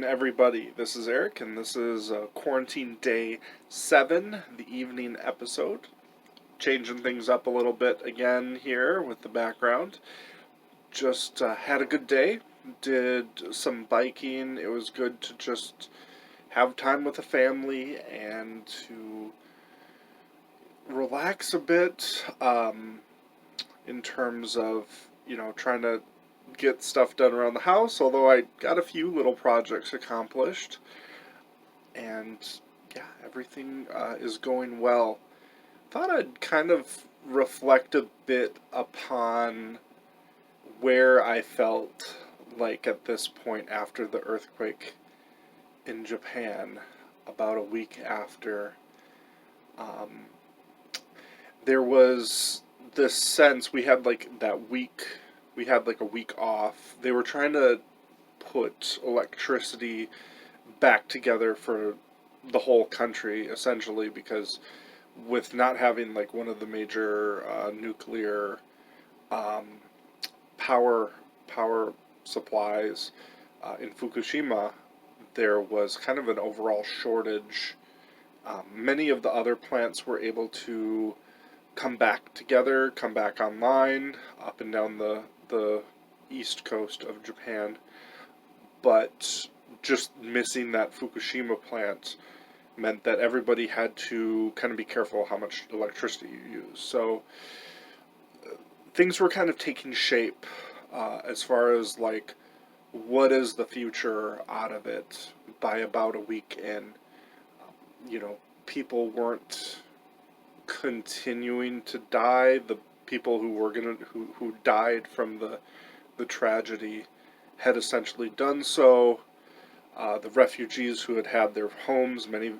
everybody. This is Eric, and this is Quarantine Day 7, the evening episode. Changing things up a little bit again here with the background. Just had a good day, did some biking. It was good to just have time with the family and to relax a bit in terms of, trying to get stuff done around the house, although I got a few little projects accomplished. And yeah, everything is going well. Thought I'd kind of reflect a bit upon where I felt like at this point after the earthquake in Japan, about a week after. Um, there was this sense we had like that week, we had like a week off. They were trying to put electricity back together for the whole country, essentially, because with not having like one of the major nuclear um, power power supplies in Fukushima, there was kind of an overall shortage. Many of the other plants were able to come back together, come back online up and down the east coast of Japan, but just missing that Fukushima plant meant that everybody had to kind of be careful how much electricity you use. So things were kind of taking shape as far as like what is the future out of it by about a week in. You know, people weren't continuing to die. The people who were who died from the tragedy had essentially done so. The refugees who had had their homes, many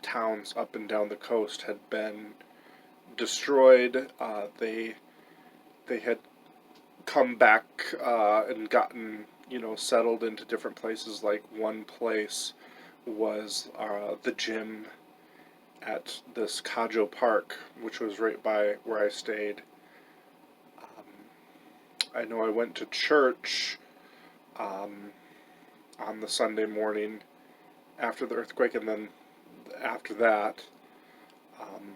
towns up and down the coast, had been destroyed. They had come back and gotten settled into different places. Like one place was the gym at this Kajo Park, which was right by where I stayed. I know I went to church um, on the Sunday morning after the earthquake, and then after that, um,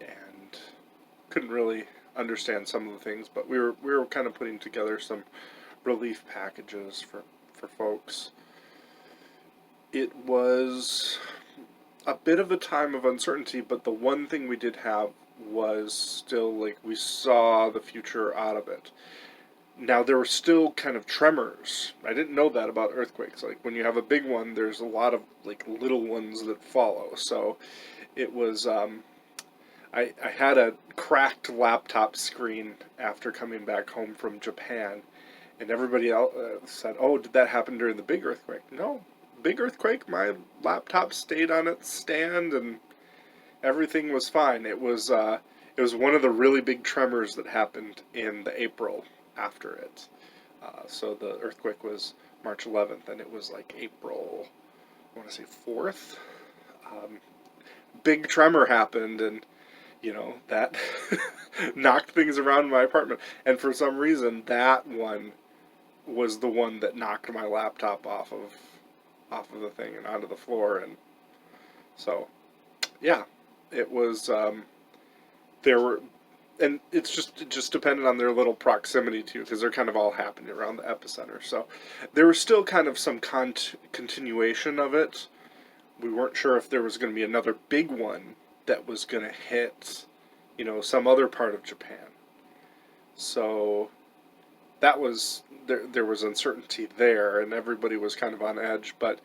and couldn't really understand some of the things, but we were kind of putting together some relief packages for folks. It was a bit of a time of uncertainty, but the one thing we did have was still like we saw the future out of it. Now there were still kind of tremors. I didn't know that about earthquakes. Like when you have a big one, there's a lot of like little ones that follow. So it was I had a cracked laptop screen after coming back home from Japan, and everybody else said, "Oh, did that happen during the big earthquake?" No, big earthquake. My laptop stayed on its stand, and everything was fine. It was one of the really big tremors that happened in the April after it. So the earthquake was March 11th, and it was like April, I want to say 4th. Um, Big tremor happened, and that knocked things around in my apartment. And for some reason, that one was the one that knocked my laptop off of the thing and onto the floor. And so, yeah, it was. There were, and it just depended on their little proximity too, because they're kind of all happening around the epicenter. So there was still kind of some continuation of it. We weren't sure if there was going to be another big one that was going to hit, some other part of Japan. So that was there was uncertainty there, and everybody was kind of on edge. But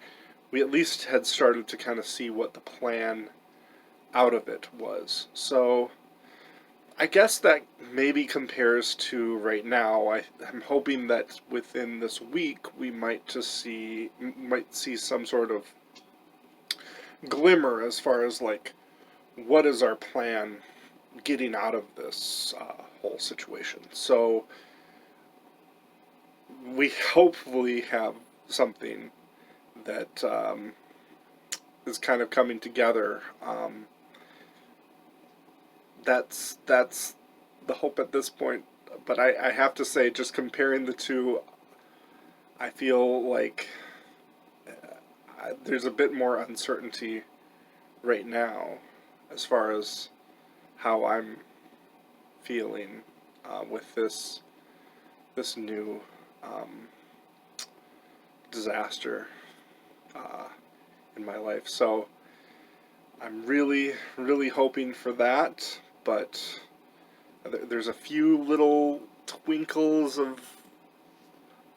we at least had started to kind of see what the plan out of it was. So I guess that maybe compares to right now. I'm hoping that within this week we might see some sort of glimmer as far as like what is our plan getting out of this whole situation. So we hopefully have something that is kind of coming together. That's the hope at this point. But I have to say, just comparing the two, I feel like there's a bit more uncertainty right now as far as how I'm feeling with this new um, disaster uh, in my life. So I'm really, really hoping for that, but there's a few little twinkles of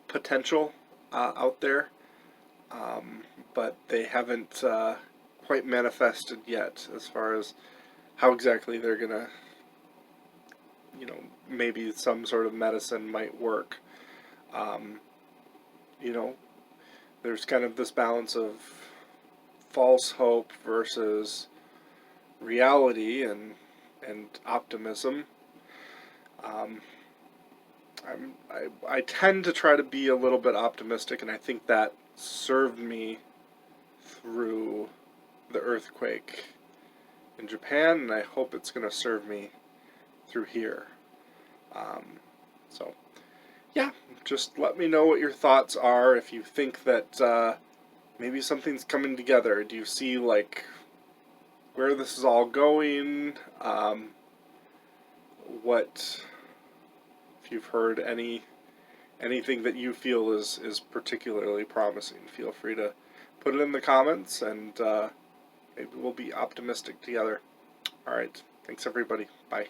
potential out there, um, but they haven't quite manifested yet as far as how exactly they're gonna, maybe some sort of medicine might work. Um, you know, there's kind of this balance of false hope versus reality and optimism. Um, I tend to try to be a little bit optimistic, and I think that served me through the earthquake in Japan, and I hope it's going to serve me through here. Um, so, yeah, just let me know what your thoughts are. If you think that maybe something's coming together, do you see like where this is all going? What if you've heard anything that you feel is particularly promising? Feel free to put it in the comments, and maybe we'll be optimistic together. All right, thanks everybody. Bye.